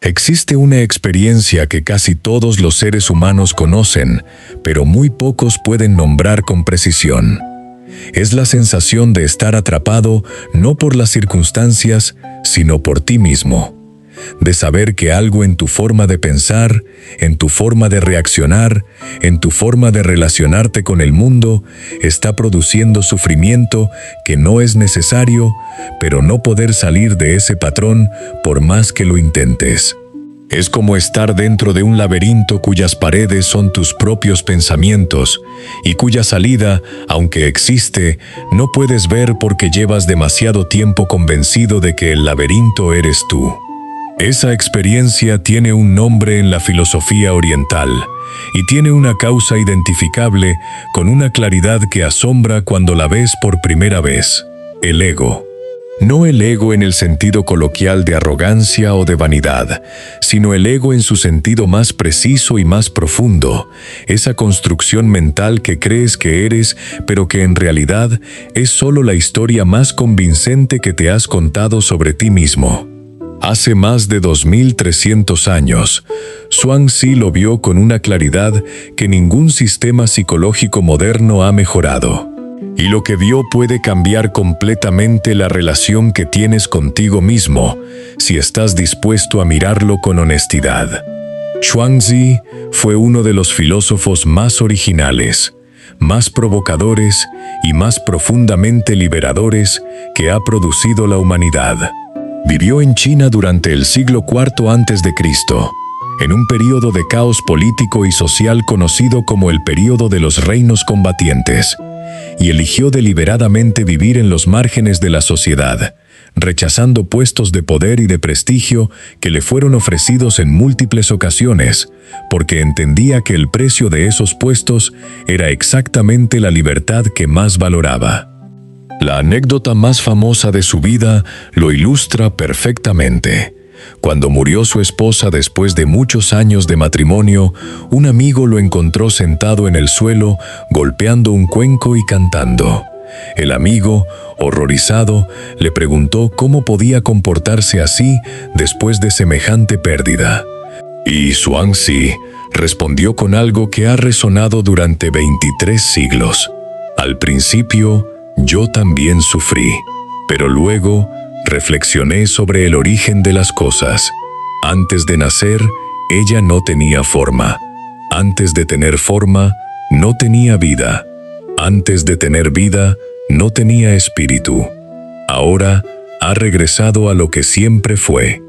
Existe una experiencia que casi todos los seres humanos conocen, pero muy pocos pueden nombrar con precisión. Es la sensación de estar atrapado no por las circunstancias, sino por ti mismo. De saber que algo en tu forma de pensar, en tu forma de reaccionar, en tu forma de relacionarte con el mundo, está produciendo sufrimiento que no es necesario, pero no poder salir de ese patrón por más que lo intentes. Es como estar dentro de un laberinto cuyas paredes son tus propios pensamientos y cuya salida, aunque existe, no puedes ver porque llevas demasiado tiempo convencido de que el laberinto eres tú. Esa experiencia tiene un nombre en la filosofía oriental y tiene una causa identificable con una claridad que asombra cuando la ves por primera vez: el ego. No el ego en el sentido coloquial de arrogancia o de vanidad, sino el ego en su sentido más preciso y más profundo, esa construcción mental que crees que eres, pero que en realidad es solo la historia más convincente que te has contado sobre ti mismo. Hace más de 2300 años, Zhuangzi lo vio con una claridad que ningún sistema psicológico moderno ha mejorado. Y lo que vio puede cambiar completamente la relación que tienes contigo mismo, si estás dispuesto a mirarlo con honestidad. Zhuangzi fue uno de los filósofos más originales, más provocadores y más profundamente liberadores que ha producido la humanidad. Vivió en China durante el siglo IV a.C., en un período de caos político y social conocido como el período de los reinos combatientes, y eligió deliberadamente vivir en los márgenes de la sociedad, rechazando puestos de poder y de prestigio que le fueron ofrecidos en múltiples ocasiones, porque entendía que el precio de esos puestos era exactamente la libertad que más valoraba. La anécdota más famosa de su vida lo ilustra perfectamente. Cuando murió su esposa después de muchos años de matrimonio, un amigo lo encontró sentado en el suelo, golpeando un cuenco y cantando. El amigo, horrorizado, le preguntó cómo podía comportarse así después de semejante pérdida. Y Zhuangzi respondió con algo que ha resonado durante 23 siglos. Al principio, yo también sufrí, pero luego reflexioné sobre el origen de las cosas. Antes de nacer, ella no tenía forma. Antes de tener forma, no tenía vida. Antes de tener vida, no tenía espíritu. Ahora ha regresado a lo que siempre fue.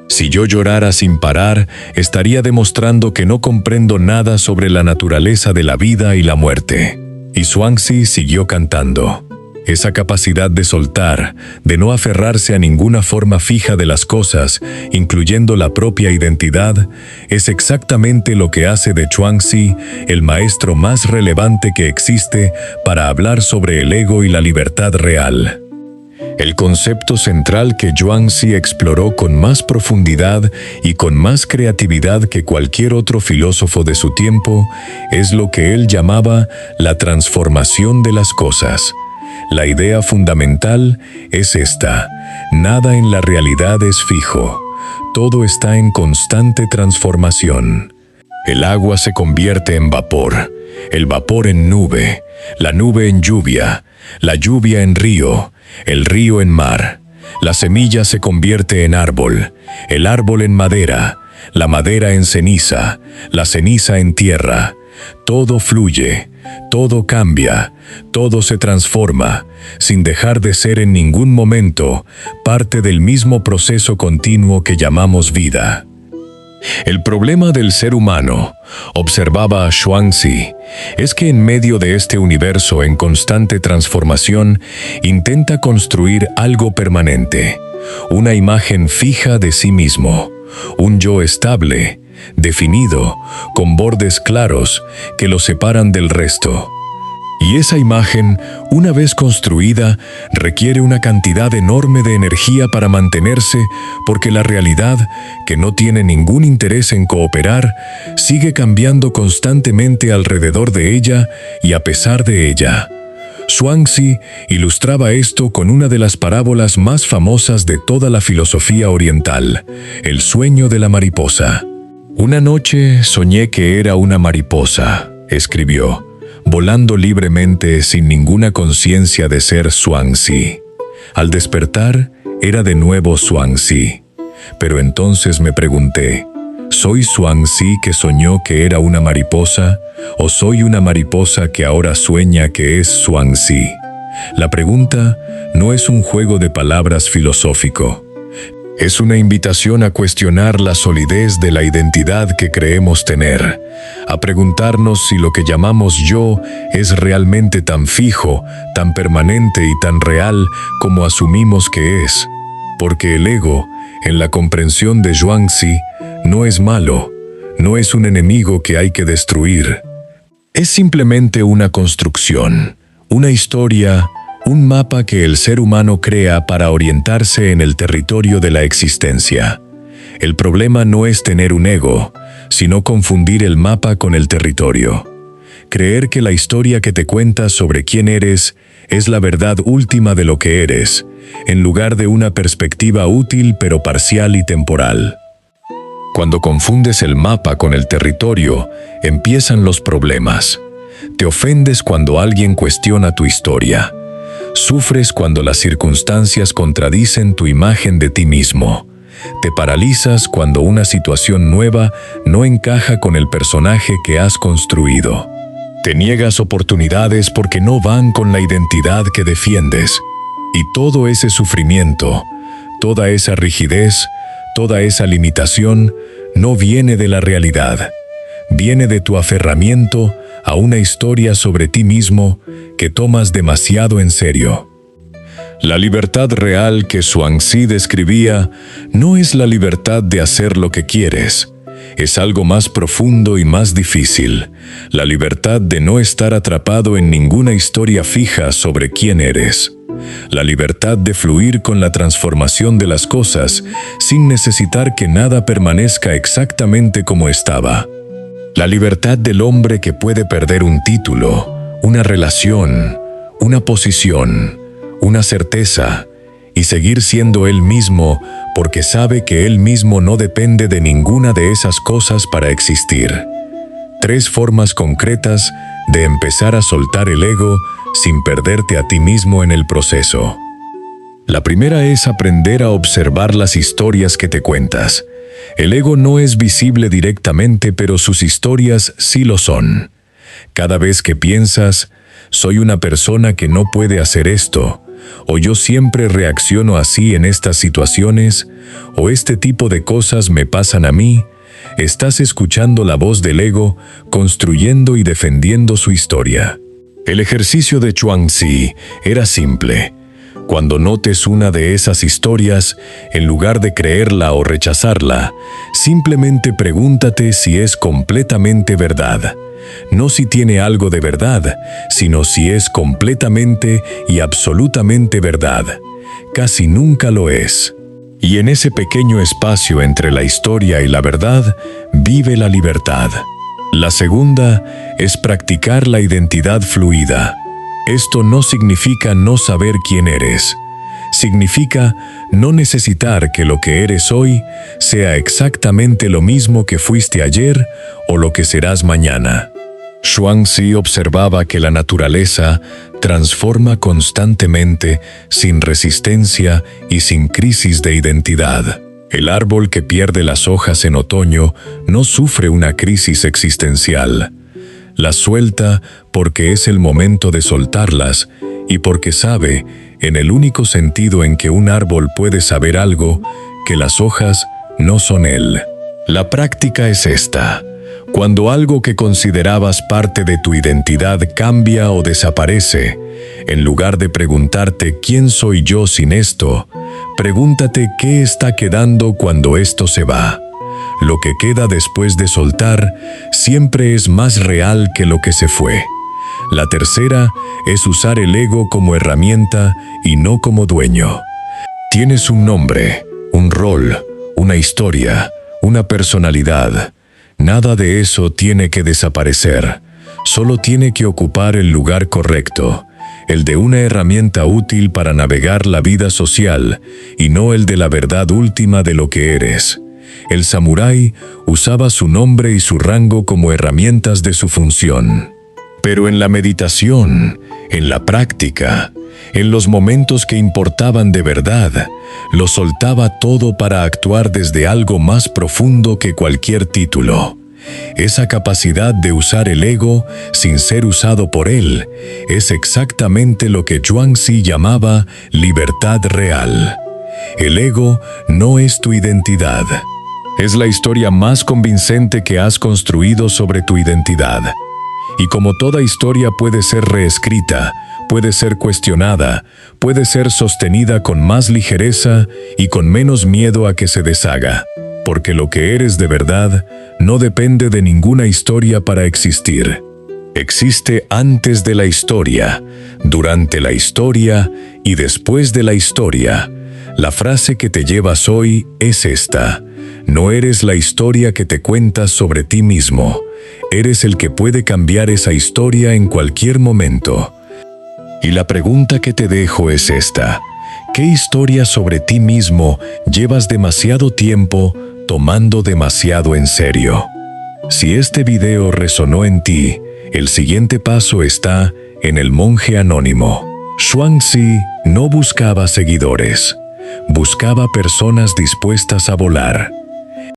Si yo llorara sin parar, estaría demostrando que no comprendo nada sobre la naturaleza de la vida y la muerte. Y Zhuangzi siguió cantando. Esa capacidad de soltar, de no aferrarse a ninguna forma fija de las cosas, incluyendo la propia identidad, es exactamente lo que hace de Zhuangzi el maestro más relevante que existe para hablar sobre el ego y la libertad real. El concepto central que Zhuangzi exploró con más profundidad y con más creatividad que cualquier otro filósofo de su tiempo es lo que él llamaba la transformación de las cosas. La idea fundamental es esta: nada en la realidad es fijo, todo está en constante transformación. El agua se convierte en vapor, el vapor en nube, la nube en lluvia, la lluvia en río, el río en mar. La semilla se convierte en árbol, el árbol en madera, la madera en ceniza, la ceniza en tierra. Todo fluye, todo cambia, todo se transforma, sin dejar de ser en ningún momento parte del mismo proceso continuo que llamamos vida. El problema del ser humano, observaba a Zhuangzi, es que en medio de este universo en constante transformación, intenta construir algo permanente, una imagen fija de sí mismo, un yo estable, definido, con bordes claros que lo separan del resto. Y esa imagen, una vez construida, requiere una cantidad enorme de energía para mantenerse, porque la realidad, que no tiene ningún interés en cooperar, sigue cambiando constantemente alrededor de ella y a pesar de ella. Zhuangzi ilustraba esto con una de las parábolas más famosas de toda la filosofía oriental, el sueño de la mariposa. Una noche soñé que era una mariposa, escribió, volando libremente sin ninguna conciencia de ser Zhuangzi. Al despertar, era de nuevo Zhuangzi. Pero entonces me pregunté, ¿soy Zhuangzi que soñó que era una mariposa o soy una mariposa que ahora sueña que es Zhuangzi? La pregunta no es un juego de palabras filosófico. Es una invitación a cuestionar la solidez de la identidad que creemos tener, a preguntarnos si lo que llamamos yo es realmente tan fijo, tan permanente y tan real como asumimos que es. Porque el ego, en la comprensión de Zhuangzi, no es malo, no es un enemigo que hay que destruir. Es simplemente una construcción, una historia, un mapa que el ser humano crea para orientarse en el territorio de la existencia. El problema no es tener un ego, sino confundir el mapa con el territorio. Creer que la historia que te cuentas sobre quién eres es la verdad última de lo que eres, en lugar de una perspectiva útil pero parcial y temporal. Cuando confundes el mapa con el territorio, empiezan los problemas. Te ofendes cuando alguien cuestiona tu historia. Sufres cuando las circunstancias contradicen tu imagen de ti mismo. Te paralizas cuando una situación nueva no encaja con el personaje que has construido. Te niegas oportunidades porque no van con la identidad que defiendes. Y todo ese sufrimiento, toda esa rigidez, toda esa limitación, no viene de la realidad. Viene de tu aferramiento a una historia sobre ti mismo que tomas demasiado en serio. La libertad real que Zhuangzi describía no es la libertad de hacer lo que quieres. Es algo más profundo y más difícil, la libertad de no estar atrapado en ninguna historia fija sobre quién eres. La libertad de fluir con la transformación de las cosas sin necesitar que nada permanezca exactamente como estaba. La libertad del hombre que puede perder un título, una relación, una posición, una certeza, y seguir siendo él mismo porque sabe que él mismo no depende de ninguna de esas cosas para existir. 3 formas concretas de empezar a soltar el ego sin perderte a ti mismo en el proceso. La primera es aprender a observar las historias que te cuentas. El ego no es visible directamente, pero sus historias sí lo son. Cada vez que piensas, soy una persona que no puede hacer esto, o yo siempre reacciono así en estas situaciones, o este tipo de cosas me pasan a mí, estás escuchando la voz del ego, construyendo y defendiendo su historia. El ejercicio de Zhuangzi era simple. Cuando notes una de esas historias, en lugar de creerla o rechazarla, simplemente pregúntate si es completamente verdad. No si tiene algo de verdad, sino si es completamente y absolutamente verdad. Casi nunca lo es. Y en ese pequeño espacio entre la historia y la verdad, vive la libertad. La segunda es practicar la identidad fluida. Esto no significa no saber quién eres. Significa no necesitar que lo que eres hoy sea exactamente lo mismo que fuiste ayer o lo que serás mañana. Zhuangzi observaba que la naturaleza transforma constantemente, sin resistencia y sin crisis de identidad. El árbol que pierde las hojas en otoño no sufre una crisis existencial. Las suelta porque es el momento de soltarlas y porque sabe, en el único sentido en que un árbol puede saber algo, que las hojas no son él. La práctica es esta. Cuando algo que considerabas parte de tu identidad cambia o desaparece, en lugar de preguntarte ¿quién soy yo sin esto?, pregúntate qué está quedando cuando esto se va. Lo que queda después de soltar siempre es más real que lo que se fue. La tercera es usar el ego como herramienta y no como dueño. Tienes un nombre, un rol, una historia, una personalidad. Nada de eso tiene que desaparecer. Solo tiene que ocupar el lugar correcto, el de una herramienta útil para navegar la vida social y no el de la verdad última de lo que eres. El samurái usaba su nombre y su rango como herramientas de su función. Pero en la meditación, en la práctica, en los momentos que importaban de verdad, lo soltaba todo para actuar desde algo más profundo que cualquier título. Esa capacidad de usar el ego sin ser usado por él es exactamente lo que Zhuangzi llamaba libertad real. El ego no es tu identidad. Es la historia más convincente que has construido sobre tu identidad. Y como toda historia puede ser reescrita, puede ser cuestionada, puede ser sostenida con más ligereza y con menos miedo a que se deshaga. Porque lo que eres de verdad no depende de ninguna historia para existir. Existe antes de la historia, durante la historia y después de la historia. La frase que te llevas hoy es esta: no eres la historia que te cuentas sobre ti mismo. Eres el que puede cambiar esa historia en cualquier momento. Y la pregunta que te dejo es esta: ¿qué historia sobre ti mismo llevas demasiado tiempo tomando demasiado en serio? Si este video resonó en ti, el siguiente paso está en El Monje Anónimo. Zhuangzi no buscaba seguidores, buscaba personas dispuestas a volar.